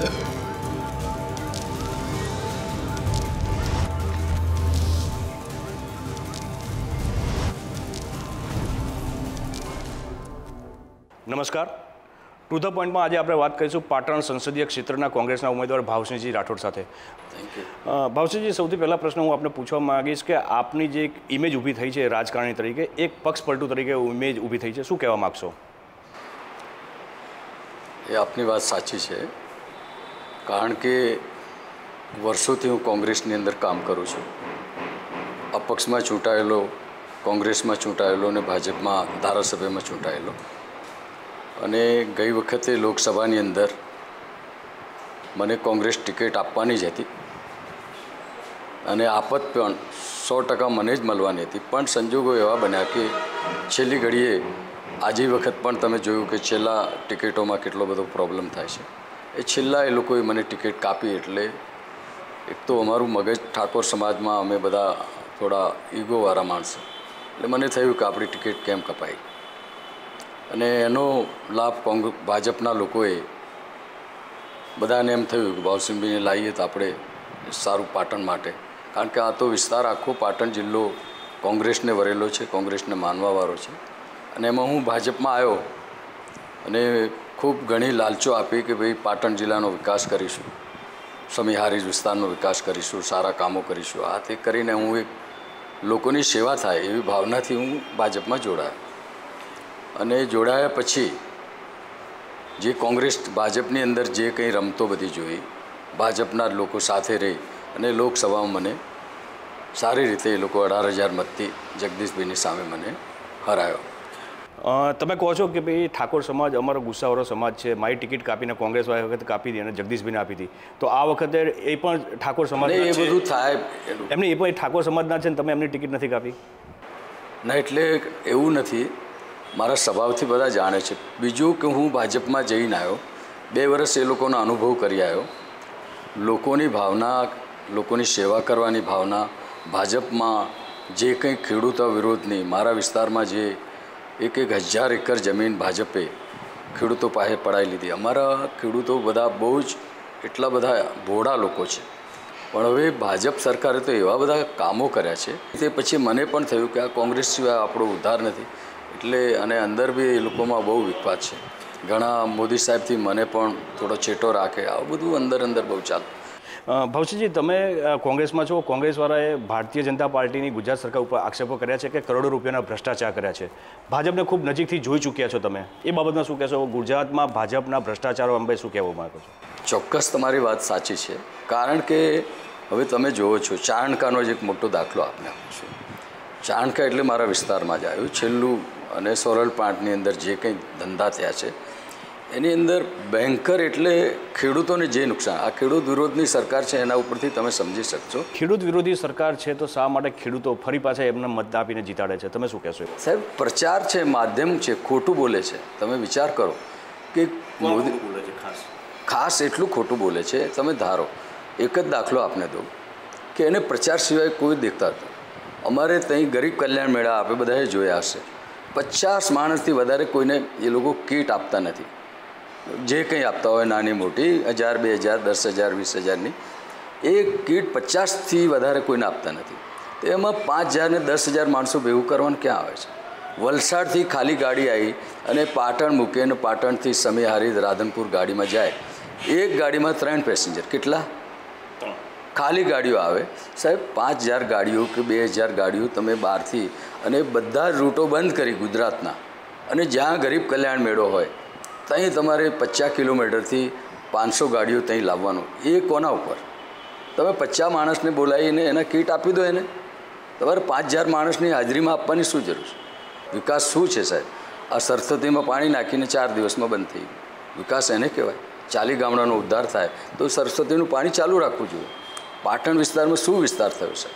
છે. નમસ્કાર. To the પોઈન્ટમાં આજે આપણે વાત કરીશું પાટણ સંસદીય ક્ષેત્રના કોંગ્રેસના ઉમેદવાર ભાવસિંહજી રાઠોડ સાથે. ભાવસિંહજી, સૌથી પહેલા પ્રશ્ન હું આપને પૂછવા માંગીશ કે આપની જે એક ઇમેજ ઊભી થઈ છે રાજકારણી તરીકે, એક પક્ષપલટુ તરીકે ઇમેજ ઊભી થઈ છે, શું કહેવા માગશો? એ આપની વાત સાચી છે, કારણ કે વર્ષોથી હું કોંગ્રેસની અંદર કામ કરું છું. અપક્ષમાં ચૂંટાયેલો, કોંગ્રેસમાં ચૂંટાયેલો અને ભાજપમાં ધારાસભ્યમાં ચૂંટાયેલો. અને ગઈ વખતે લોકસભાની અંદર મને કોંગ્રેસ ટિકિટ આપવાની જ હતી અને આપત પણ 100% મને જ મળવાની હતી. પણ સંજોગો એવા બન્યા કે છેલ્લી ઘડીએ આજે વખત પણ તમે જોયું કે છેલ્લા ટિકિટોમાં કેટલો બધો પ્રોબ્લેમ થાય છે. એ છેલ્લા એ લોકોએ મને ટિકિટ કાપી એટલે એક તો અમારું મગજ ઠાકોર સમાજમાં અમે બધા થોડા ઈગોવાળા માણસો, એટલે મને થયું કે આપણી ટિકિટ કેમ કપાઈ. અને એનો લાભ ભાજપના લોકોએ બધાને એમ થયું કે ભાવસિંહભાઈને લાવીએ તો આપણે સારું પાટણ માટે, કારણ કે આ તો વિસ્તાર આખો પાટણ જિલ્લો કોંગ્રેસને વરેલો છે, કોંગ્રેસને માનવાવાળો છે. અને એમાં હું ભાજપમાં આવ્યો અને ખૂબ ઘણી લાલચો આપી કે ભાઈ પાટણ જિલ્લાનો વિકાસ કરીશું, સમી હારીજ વિસ્તારનો વિકાસ કરીશું, સારા કામો કરીશું. આ તે કરીને હું એક લોકોની સેવા થાય એવી ભાવનાથી હું ભાજપમાં જોડાયો. અને જોડાયા પછી જે કોંગ્રેસ ભાજપની અંદર જે કંઈ રમતો બધી જોઈ, ભાજપના જ લોકો સાથે રહી અને લોકસભામાં મને સારી રીતે એ લોકો 18,000 મતથી જગદીશભાઈની સામે મને હરાયો. તમે કહો છો કે ભાઈ ઠાકોર સમાજ અમારો ગુસ્સાવાળો સમાજ છે, મારી ટિકિટ કાપીને કોંગ્રેસ વખતે કાપી હતી અને જગદીશભાઈને આપી હતી, તો આ વખતે એ પણ ઠાકોર સમાજ, એ બધું થાય એમને એ પણ ઠાકોર સમાજના છે ને તમે એમની ટિકિટ નથી કાપી? ના, એટલે એવું નથી, મારા સ્વભાવથી બધા જાણે છે. બીજું કે હું ભાજપમાં જઈને આવ્યો, 2 વર્ષ એ લોકોનો અનુભવ કરી આવ્યો. લોકોની ભાવના, લોકોની સેવા કરવાની ભાવના, ભાજપમાં જે કંઈ ખેડૂતો વિરોધની, મારા વિસ્તારમાં જે 1,000 એકર જમીન ભાજપે ખેડૂતો પાસે પડાવી લીધી. અમારા ખેડૂતો બધા બહુ જ એટલા બધા ભોળા લોકો છે, પણ હવે ભાજપ સરકારે તો એવા બધા કામો કર્યા છે. તે પછી મને પણ થયું કે આ કોંગ્રેસ સિવાય આપણો ઉદ્ધાર નથી. એટલે અને અંદર બી એ લોકોમાં બહુ વિખવાદ છે. ઘણા મોદી સાહેબથી મને પણ થોડો છેટો રાખે, આવું બધું અંદર બહુ ચાલતું. ભાવસિંહજી, તમે કોંગ્રેસમાં છો. કોંગ્રેસવાળાએ ભારતીય જનતા પાર્ટીની ગુજરાત સરકાર ઉપર આક્ષેપો કર્યા છે કે કરોડો રૂપિયાના ભ્રષ્ટાચાર કર્યા છે. ભાજપને ખૂબ નજીકથી જોઈ ચૂક્યા છો તમે, એ બાબતમાં શું કહેશો? ગુજરાતમાં ભાજપના ભ્રષ્ટાચારો અંગે શું કહેવા માંગો છો? ચોક્કસ તમારી વાત સાચી છે, કારણ કે હવે તમે જુઓ છો, ચાણકાનો જ એક મોટો દાખલો આપને આપું છું. ચાણકા એટલે મારા વિસ્તારમાં જ આવ્યું છેલ્લું, અને સોરલ પ્લાન્ટની અંદર જે કંઈ ધંધા થયા છે એની અંદર બેન્કર એટલે ખેડૂતોને જે નુકસાન, આ ખેડૂત વિરોધની સરકાર છે એના ઉપરથી તમે સમજી શકશો. ખેડૂત વિરોધી સરકાર છે તો શા માટે ખેડૂતો ફરી પાછા એમને મત આપીને જીતાડે છે? તમે શું કહેશો? સાહેબ, પ્રચાર છે, માધ્યમ છે, ખોટું બોલે છે. તમે વિચાર કરો કે મોદી ખાસ એટલું ખોટું બોલે છે. તમે ધારો, એક જ દાખલો આપને દઉં કે એને પ્રચાર સિવાય કોઈ દેખતા હતું. અમારે ત્યાં ગરીબ કલ્યાણ મેળા આપણે બધાએ જોયા હશે, 50 માણસથી વધારે કોઈને એ લોકો કીટ આપતા નથી. જે કંઈ આપતા હોય નાની મોટી 1,000, 2,000, 10,000, 20,000ની એ કીટ 50થી વધારે કોઈને આપતા નથી. તો એમાં 5,000 ને 10,000 માણસો ભેગું કરવાનું ક્યાં આવે છે? વલસાડથી ખાલી ગાડી આવી અને પાટણ મૂકે અને પાટણથી સમી હારીજ રાધનપુર ગાડીમાં જાય. એક ગાડીમાં 3 પેસેન્જર, કેટલા? ખાલી ગાડીઓ આવે. સાહેબ, 5,000 ગાડીઓ કે 2,000 ગાડીઓ તમે બહારથી, અને બધા જ રૂટો બંધ કરી ગુજરાતના, અને જ્યાં ગરીબ કલ્યાણ મેળો હોય ત્યાં તમારે 50 કિલોમીટરથી 500 ગાડીઓ ત્યાં લાવવાનું. એ કોના ઉપર? તમે 50 માણસને બોલાવીને એના કીટ આપી દો. એને તમારે 5,000 માણસની હાજરીમાં આપવાની શું જરૂર છે? વિકાસ શું છે સાહેબ? આ સરસ્વતીમાં પાણી નાખીને 4 દિવસમાં બંધ થઈ ગયું. વિકાસ એને કહેવાય? 40 ગામડાનો ઉદ્ધાર થાય તો સરસ્વતીનું પાણી ચાલુ રાખવું જોઈએ. પાટણ વિસ્તારમાં શું વિસ્તાર થયો છે?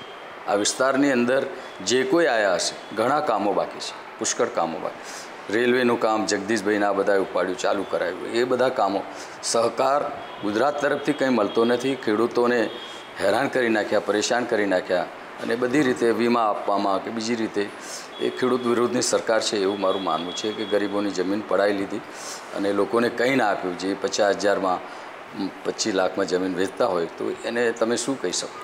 આ વિસ્તારની અંદર જે કોઈ આવ્યા હશે, ઘણા કામો બાકી છે, પુષ્કળ કામો બાકી. રેલવેનું કામ જગદીશભાઈને આ બધાએ ઉપાડ્યું, ચાલુ કરાવ્યું. એ બધા કામો સહકાર ગુજરાત તરફથી કંઈ મળતો નથી. ખેડૂતોને હેરાન કરી નાખ્યા, પરેશાન કરી નાખ્યા, અને બધી રીતે વીમા આપવામાં કે બીજી રીતે એ ખેડૂત વિરોધની સરકાર છે એવું મારું માનવું છે. કે ગરીબોની જમીન પડાવી લીધી અને લોકોને કંઈ ના આપ્યું. જે 50,000માં 25 લાખમાં જમીન વેચતા હોય તો એને તમે શું કહી શકો?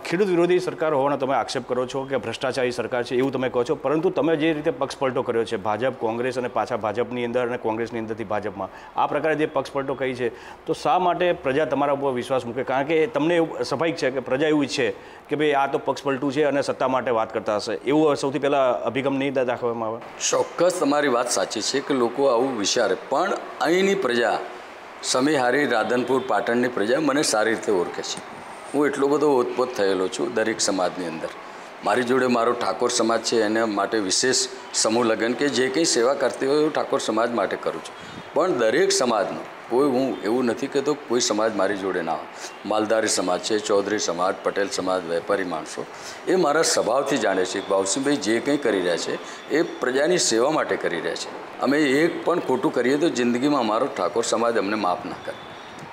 ખેડૂત વિરોધી સરકાર હોવાનો તમે આક્ષેપ કરો છો કે ભ્રષ્ટાચારી સરકાર છે એવું તમે કહો છો, પરંતુ તમે જે રીતે પક્ષપલટો કર્યો છે ભાજપ કોંગ્રેસ અને પાછા ભાજપની અંદર અને કોંગ્રેસની અંદરથી ભાજપમાં, આ પ્રકારે જે પક્ષપલટો કરી છે, તો શા માટે પ્રજા તમારા ઉપર વિશ્વાસ મૂકે? કારણ કે તમને એવું સ્વાભાવિક છે કે પ્રજા એવું ઈચ્છે કે ભાઈ આ તો પક્ષપલટું છે અને સત્તા માટે વાત કરતા હશે, એવું સૌથી પહેલાં અભિગમ નહીં દાખવવામાં આવે? ચોક્કસ તમારી વાત સાચી છે કે લોકો આવું વિચારે, પણ અહીંની પ્રજા, સમીહારી, રાધનપુર, પાટણની પ્રજા મને સારી રીતે ઓળખે છે. હું એટલો બધો ઓતપોત થયેલો છું દરેક સમાજની અંદર. મારી જોડે મારો ઠાકોર સમાજ છે, એના માટે વિશેષ સમૂહ લગ્ન કે જે કંઈ સેવા કરતી હોય હું ઠાકોર સમાજ માટે કરું છું. પણ દરેક સમાજનું કોઈ હું એવું નથી કહેતો કોઈ સમાજ મારી જોડે ના હોય. માલધારી સમાજ છે, ચૌધરી સમાજ, પટેલ સમાજ, વેપારી માણસો એ મારા સ્વભાવથી જાણે છે કે ભાવસિંહભાઈ જે કંઈ કરી રહ્યા છે એ પ્રજાની સેવા માટે કરી રહ્યા છે. અમે એક પણ ખોટું કરીએ તો જિંદગીમાં અમારો ઠાકોર સમાજ અમને માફ ના કરે.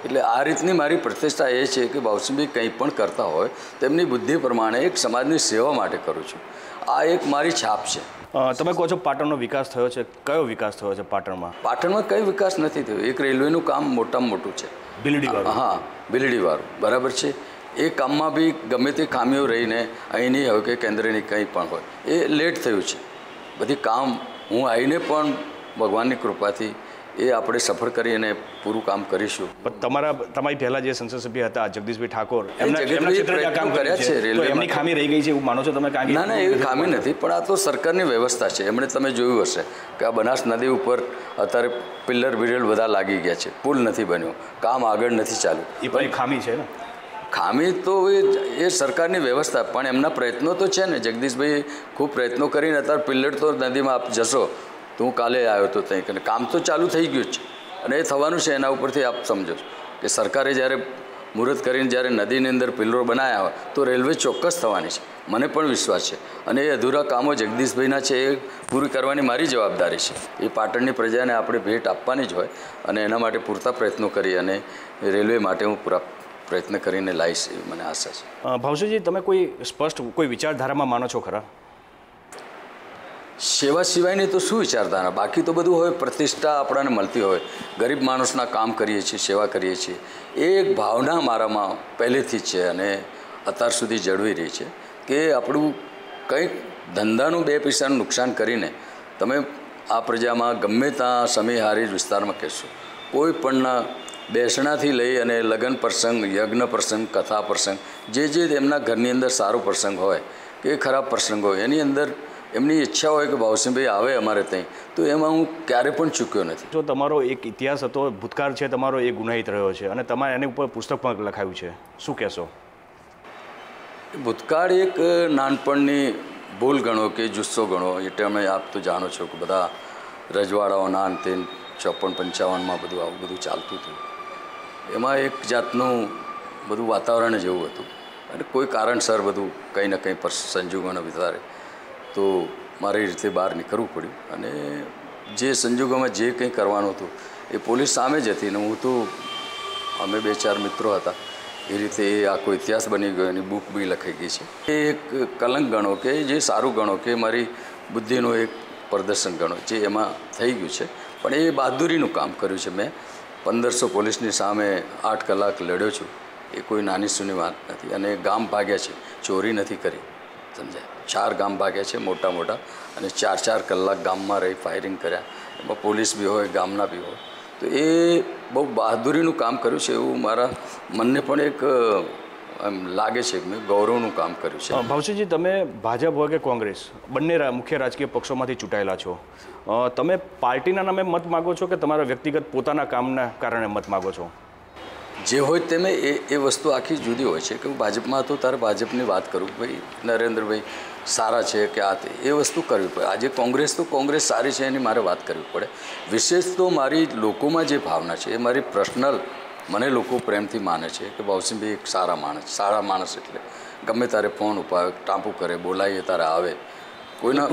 એટલે આ રીતની મારી પ્રતિષ્ઠા એ છે કે ભાવસિંહભાઈ કંઈ પણ કરતા હોય તેમની બુદ્ધિ પ્રમાણે એક સમાજની સેવા માટે કરું છું. આ એક મારી છાપ છે. તમે કહો છો પાટણનો વિકાસ થયો છે, કયો વિકાસ થયો છે પાટણમાં? પાટણમાં કંઈ વિકાસ નથી થયો. એક રેલવેનું કામ મોટામાં મોટું છે, બિલડીવાળું. હા, બિલડીવાળું, બરાબર છે. એ કામમાં બી ગમે તે ખામીઓ રહીને અહીં નહીં હોય કે કેન્દ્રની કંઈ પણ હોય એ લેટ થયું છે. બધી કામ હું આવીને પણ ભગવાનની કૃપાથી એ આપણે સફળ કરીને પૂરું કામ કરીશું. પણ તમારી પહેલા જે સંસદ સભ્ય હતા જગદીશભાઈ ઠાકોર, કામ કર્યા છે રેલવે, એમની ખામી રહી ગઈ છે એવું માનો છો તમે? ના ના, એવી ખામી નથી, પણ આ તો સરકારની વ્યવસ્થા છે. એમણે તમે જોયું હશે કે આ બનાસ નદી ઉપર અત્યારે પિલ્લર બિલ્લર બધા લાગી ગયા છે, પુલ નથી બન્યો, કામ આગળ નથી ચાલ્યું. એ પણ ખામી છે ને? ખામી તો એ સરકારની વ્યવસ્થા, પણ એમના પ્રયત્નો તો છે ને. જગદીશભાઈ ખૂબ પ્રયત્નો કરીને અત્યારે પિલ્લર તો નદીમાં આપ જશો તો હું કાલે આવ્યો હતો ત્યાં કરીને કામ તો ચાલુ થઈ ગયું છે અને એ થવાનું છે. એના ઉપરથી આપ સમજો કે સરકારે જ્યારે મુહૂર્ત કરીને જ્યારે નદીની અંદર પિલ્લરો બનાવ્યા હોય તો રેલવે ચોક્કસ થવાની છે, મને પણ વિશ્વાસ છે. અને એ અધૂરા કામો જગદીશભાઈના છે એ પૂરી કરવાની મારી જવાબદારી છે. એ પાટણની પ્રજાને આપણે ભેટ આપવાની જ હોય અને એના માટે પૂરતા પ્રયત્નો કરી અને રેલવે માટે હું પૂરા પ્રયત્ન કરીને લાવીશ એવી મને આશા છે. ભાવસિંહજી, તમે કોઈ સ્પષ્ટ કોઈ વિચારધારામાં માનો છો ખરા? સેવા સિવાયની તો શું વિચારધારા? બાકી તો બધું હોય, પ્રતિષ્ઠા આપણને મળતી હોય, ગરીબ માણસના કામ કરીએ છીએ, સેવા કરીએ છીએ, એ એક ભાવના મારામાં પહેલેથી જ છે અને અત્યાર સુધી જળવી રહી છે કે આપણું કંઈક ધંધાનું 2 પૈસાનું નુકસાન કરીને તમે આ પ્રજામાં ગમે ત્યાં સમીહારી વિસ્તારમાં કહેશો, કોઈ પણના બેસણાથી લઈ અને લગ્ન પ્રસંગ, યજ્ઞ પ્રસંગ, કથા પ્રસંગ, જે એમના ઘરની અંદર સારો પ્રસંગ હોય કે ખરાબ પ્રસંગ હોય, એની અંદર એમની ઈચ્છા હોય કે ભાવસિંહભાઈ આવે અમારે ત્યાં, તો એમાં હું ક્યારે પણ ચૂક્યો નથી. જો તમારો એક ઇતિહાસ હતો, ભૂતકાળ છે તમારો, એ ગુનાહિત રહ્યો છે અને તમારે એની ઉપર પુસ્તક પણ લખાયું છે, શું કહેશો? ભૂતકાળ એક નાનપણની ભૂલ ગણો કે જુસ્સો ગણો. એટલે અમે આપ તો જાણો છો કે બધા રજવાડાઓના અંતે 54-55માં બધું આવું બધું ચાલતું હતું. એમાં એક જાતનું બધું વાતાવરણ જેવું હતું અને કોઈ કારણસર બધું કંઈ ને કંઈ સંજોગોના વિચારે તો મારી રીતે બહાર નીકળવું પડ્યું. અને જે સંજોગોમાં જે કંઈ કરવાનું હતું એ પોલીસ સામે જ હતી ને હું તો અમે 2-4 મિત્રો હતા, એ રીતે એ આખો ઇતિહાસ બની ગયો, એની બુક બી લખાઈ ગઈ છે. એ એક કલંક ગણો કે જે સારું ગણો કે મારી બુદ્ધિનું એક પ્રદર્શન ગણો જે એમાં થઈ ગયું છે. પણ એ બહાદુરીનું કામ કર્યું છે. મેં 1500 પોલીસની સામે 8 કલાક લડ્યો છું, એ કોઈ નાની સૂની વાત નથી. અને ગામ ભાગ્યા છે, ચોરી નથી કરી, સમજાય? 4 ગામ ભાગ્યા છે મોટા મોટા અને 4-4 કલાક ગામમાં રહી ફાયરિંગ કર્યા. એમાં પોલીસ બી હોય, ગામના બી હોય. તો એ બહુ બહાદુરીનું કામ કર્યું છે એવું મારા મનને પણ એક એમ લાગે છે કે મેં ગૌરવનું કામ કર્યું છે. ભાવસિંહજી, તમે ભાજપ હોય કે કોંગ્રેસ, બંને મુખ્ય રાજકીય પક્ષોમાંથી ચૂંટાયેલા છો. તમે પાર્ટીના નામે મત માગો છો કે તમારા વ્યક્તિગત પોતાના કામના કારણે મત માગો છો? જે હોય તેમે એ વસ્તુ આખી જુદી હોય છે કે હું ભાજપમાં હતો ત્યારે ભાજપની વાત કરું, ભાઈ નરેન્દ્રભાઈ સારા છે કે આ એ વસ્તુ કરવી પડે. આજે કોંગ્રેસ તો કોંગ્રેસ સારી છે એની મારે વાત કરવી પડે. વિશેષ તો મારી લોકોમાં જે ભાવના છે એ મારી પર્સનલ, મને લોકો પ્રેમથી માને છે કે ભાવસિંહભાઈ એક સારા માણસ એટલે ગમે તારે ફોન ઉપાવે, ટાંપુ કરે, બોલાવીએ તારે આવે. કોઈના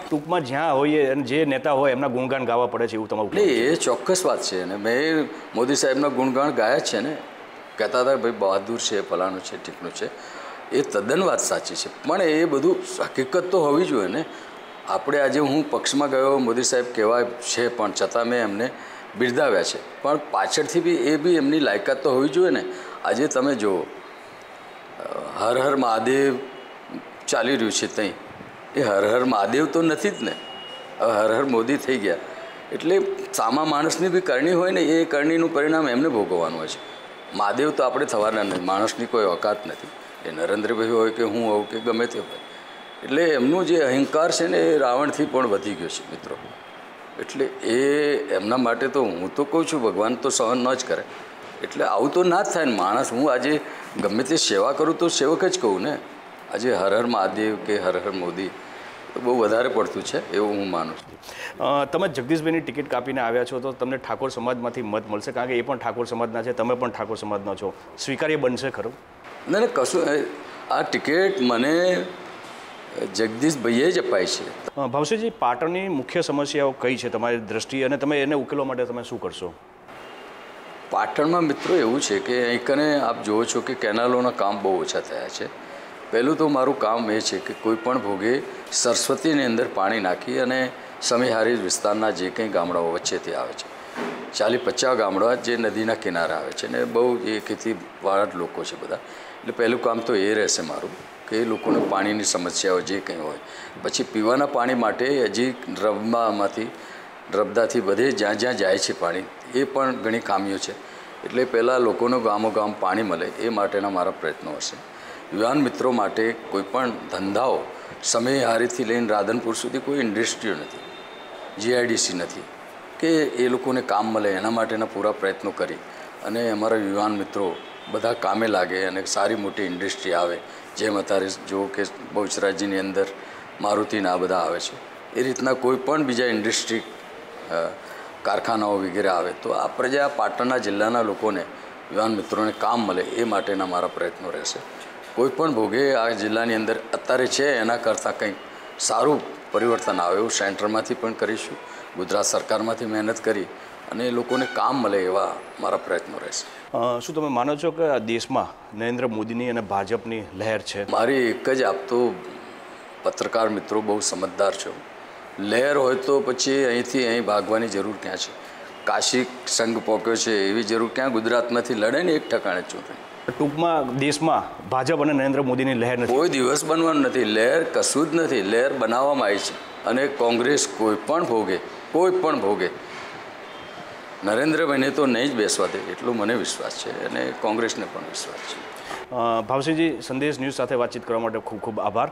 ટૂંકમાં જ્યાં હોઈએ અને જે નેતા હોય એમના ગુણગાન ગાવા પડે છે એવું તમારું? નહીં, એ ચોક્કસ વાત છે. અને મેં મોદી સાહેબના ગુણગાન ગાયા જ છે ને. કહેતા હતા ભાઈ બહાદુર છે, ફલાણું છે, ઠીકનું છે, એ તદ્દન વાત સાચી છે. પણ એ બધું હકીકત તો હોવી જોઈએ ને. આપણે આજે હું પક્ષમાં ગયો, મોદી સાહેબ કહેવાય છે, પણ છતાં મેં એમને બિરદાવ્યા છે, પણ પાછળથી બી એ બી એમની લાયકાત તો હોવી જોઈએ ને. આજે તમે જુઓ, હર હર મહાદેવ ચાલી રહ્યું છે ત્યાં, એ હર હર મહાદેવ તો નથી જ ને. હવે હર હર મોદી થઈ ગયા એટલે સામા માણસની બી કરણી હોય ને, એ કરણીનું પરિણામ એમને ભોગવવાનું હોય છે. મહાદેવ તો આપણે થવાના નથી, માણસની કોઈ ઓકાત નથી. એ નરેન્દ્રભાઈ હોય કે હું હોઉં કે ગમે તે હોય. એટલે એમનું જે અહંકાર છે ને એ રાવણથી પણ વધી ગયો છે મિત્રો. એટલે એ એમના માટે તો હું તો કહું છું ભગવાન તો સહન ન જ કરે. એટલે આવું તો ના જ થાય ને. માણસ હું આજે ગમે તે સેવા કરું તો સેવક જ કહું ને. આજે હર હર મહાદેવ કે હર હર મોદી તો બહુ વધારે પડતું છે એવું હું માનું છું. તમે જગદીશભાઈની ટિકિટ કાપીને આવ્યા છો તો તમને ઠાકોર સમાજમાંથી મત મળશે, કારણ કે એ પણ ઠાકોર સમાજના છે, તમે પણ ઠાકોર સમાજના છો. સ્વીકાર્ય બનશે ખરું? ના કશું, આ ટિકિટ મને જગદીશભાઈએ જ અપાઈ છે. ભાવસિંહજી, પાટણની મુખ્ય સમસ્યાઓ કઈ છે તમારી દ્રષ્ટિએ, અને તમે એને ઉકેલવા માટે તમે શું કરશો? પાટણમાં મિત્રો એવું છે કે અહીં કને આપ જુઓ છો કે કેનાલોના કામ બહુ ઓછા થયા છે. પહેલું તો મારું કામ એ છે કે કોઈ પણ ભોગે સરસ્વતીની અંદર પાણી નાખી અને સમીહારી વિસ્તારના જે કંઈ ગામડાઓ વચ્ચેથી આવે છે, 40-50 ગામડા જે નદીના કિનારે આવે છે ને બહુ એ ખેતીવાળા જ લોકો છે બધા. એટલે પહેલું કામ તો એ રહેશે મારું કે એ લોકોને પાણીની સમસ્યાઓ જે કંઈ હોય. પછી પીવાના પાણી માટે હજી રબદાથી બધે જ્યાં જ્યાં જાય છે પાણી, એ પણ ઘણી ખામીઓ છે. એટલે પહેલાં લોકોને ગામોગામ પાણી મળે એ માટેના મારા પ્રયત્નો હશે. યુવાન મિત્રો માટે કોઈપણ ધંધાઓ સમેહારીથી લઈને રાધનપુર સુધી કોઈ ઇન્ડસ્ટ્રીઓ નથી, જીઆઈડીસી નથી કે એ લોકોને કામ મળે એના માટેના પૂરા પ્રયત્નો કરી અને અમારા યુવાન મિત્રો બધા કામે લાગે અને સારી મોટી ઇન્ડસ્ટ્રી આવે. જેમ અત્યારે જો કે બહુચરાજીની અંદર મારુતિના આ બધા આવે છે, એ રીતના કોઈ પણ બીજા ઇન્ડસ્ટ્રી કારખાનાઓ વગેરે આવે તો આ પ્રજા પાટણના જિલ્લાના લોકોને યુવાન મિત્રોને કામ મળે એ માટેના મારા પ્રયત્નો રહેશે. કોઈ પણ ભોગે આ જિલ્લાની અંદર અત્યારે છે એના કરતાં કંઈક સારું પરિવર્તન આવે એવું સેન્ટરમાંથી પણ કરીશું, ગુજરાત સરકારમાંથી મહેનત કરી અને એ લોકોને કામ મળે એવા મારા પ્રયત્નો રહેશે. શું તમે માનો છો કે દેશમાં નરેન્દ્ર મોદીની અને ભાજપની લહેર છે? મારી એક જ આપતો પત્રકાર મિત્રો બહુ સમજદાર છો. લહેર હોય તો પછી અહીંથી અહીં ભાગવાની જરૂર ક્યાં છે? કાશી સંઘ પોક્યો છે એવી જરૂર ક્યાં? ગુજરાતમાંથી લડે ને એક ઠકાણે ચૂંટણી. ટૂંકમાં દેશમાં ભાજપ અને નરેન્દ્ર મોદીની લહેર નથી. કોઈ દિવસ બનવાનું નથી. લહેર કશું જ નથી. લહેર બનાવવામાં આવી છે અને કોંગ્રેસ કોઈ પણ ભોગે નરેન્દ્રભાઈને તો નહીં જ બેસવા દે એટલો મને વિશ્વાસ છે અને કોંગ્રેસને પણ વિશ્વાસ છે. ભાવસિંહજી, સંદેશ ન્યૂઝ સાથે વાતચીત કરવા માટે ખૂબ ખૂબ આભાર.